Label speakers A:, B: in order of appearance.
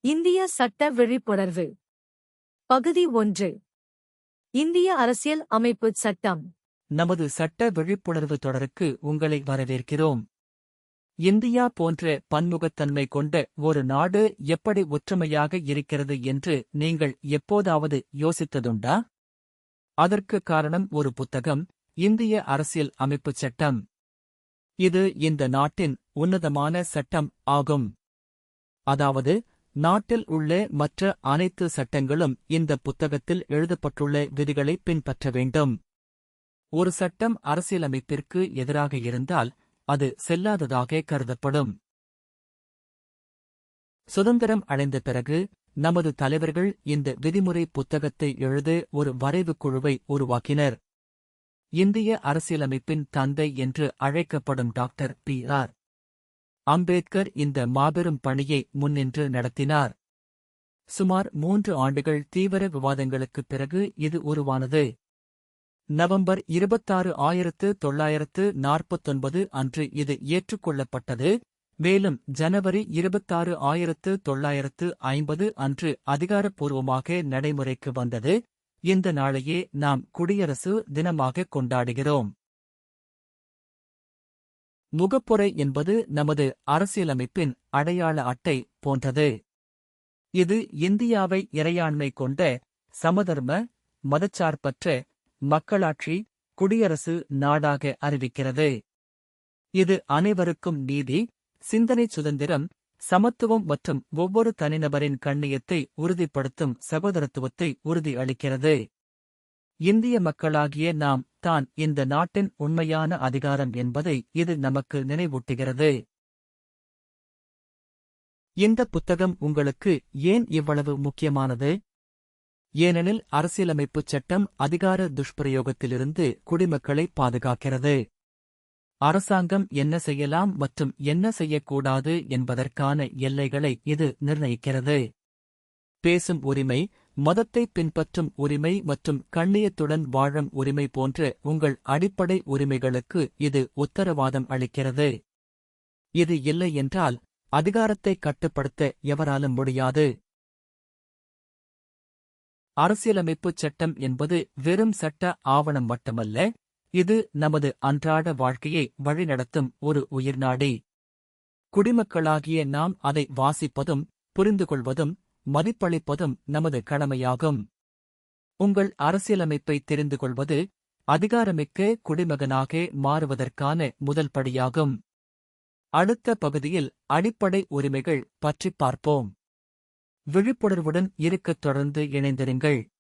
A: இந்திய சட்ட விழிப்புணர்வு பகுதி 1. இந்திய அரசியல் அமைப்பு சட்டம்.
B: நமது சட்ட விழிப்புணர்வு தொடருக்கு உங்களை வரவேற்கிறோம். இந்தியா போன்ற பன்முகத்தன்மை கொண்ட ஒரு நாடு எப்படி ஒற்றுமையாக இருக்கிறது என்று நீங்கள் எப்போதாவது யோசித்ததுண்டா? அதற்கு காரணம் ஒரு புத்தகம், இந்திய அரசியல் அமைப்புச் சட்டம். இது இந்த நாட்டின் உன்னதமான சட்டம் ஆகும். அதாவது, நாட்டில் உள்ள மற்ற அனைத்து சட்டங்களும் இந்த புத்தகத்தில் எழுதப்பட்டுள்ள விதிகளை பின்பற்ற வேண்டும். ஒரு சட்டம் அரசியலமைப்பிற்கு எதிராக இருந்தால் அது செல்லாததாக கருதப்படும். சுதந்திரம் அடைந்த பிறகு நமது தலைவர்கள் இந்த விதிமுறை புத்தகத்தை எழுத ஒரு வரைவு குழுவை உருவாக்கினர். இந்திய அரசியலமைப்பின் தந்தை என்று அழைக்கப்படும் டாக்டர் பி.ஆர். அம்பேத்கர் இந்த மாபெரும் பணியை முன்னின்று நடத்தினார். சுமார் 3 ஆண்டுகள் தீவிர விவாதங்களுக்குப் பிறகு இது உருவானது. நவம்பர் 26, 1949 அன்று இது ஏற்றுக்கொள்ளப்பட்டது. மேலும் ஜனவரி 26, 1950 அன்று அதிகாரப்பூர்வமாக நடைமுறைக்கு வந்தது. இந்த நாளையே நாம் குடியரசு தினமாக கொண்டாடுகிறோம். முகப்புரை என்பது நமது அரசியலமைப்பின் அடையாள அட்டை போன்றது. இது இந்தியாவை இறையாண்மை கொண்ட, சமதர்ம, மதச்சார்பற்ற, மக்களாட்சி, குடியரசு நாடாக அறிவிக்கிறது. இது அனைவருக்கும் நீதி, சிந்தனை சுதந்திரம், சமத்துவம் மற்றும் ஒவ்வொரு தனிநபரின் கண்ணியத்தை உறுதிப்படுத்தும் சகோதரத்துவத்தை உறுதி அளிக்கிறது. இந்திய மக்களாகிய நாம் தான் இந்த நாட்டின் உண்மையான அதிகாரம் என்பதை இது நமக்கு நினைவூட்டுகிறது. இந்த புத்தகம் உங்களுக்கு ஏன் இவ்வளவு முக்கியமானது? ஏனெனில் அரசியலமைப்புச் சட்டம் அதிகார துஷ்பிரயோகத்திலிருந்து குடிமக்களை பாதுகாக்கிறது. அரசாங்கம் என்ன செய்யலாம் மற்றும் என்ன செய்யக்கூடாது என்பதற்கான எல்லைகளை இது நிர்ணயிக்கிறது. பேசும் உரிமை, மதத்தை பின்பற்றும் உரிமை மற்றும் கண்ணியத்துடன் வாழும் உரிமை போன்ற உங்கள் அடிப்படை உரிமைகளுக்கு இது உத்தரவாதம் அளிக்கிறது. இது இல்லை என்றால் அதிகாரத்தை கட்டுப்படுத்த எவராலும் முடியாது. அரசியலமைப்புச் சட்டம் என்பது வெறும் சட்ட ஆவணம் மட்டுமல்ல, இது நமது அன்றாட வாழ்க்கையை வழிநடத்தும் ஒரு உயிர்நாடி. குடிமக்களாகிய நாம் அதை வாசிப்பதும் புரிந்துகொள்வதும் மதிப்பளிப்பதும் நமது கடமையாகும். உங்கள் அரசியலமைப்பை தெரிந்து கொள்வது அதிகாரமிக்க குடிமகனாக மாறுவதற்கான முதல் படியாகும். அடுத்த பகுதியில் அடிப்படை உரிமைகள் பற்றிப் பார்ப்போம். விழிப்புணர்வுடன் இருக்கத் தொடர்ந்து இணைந்திருங்கள்.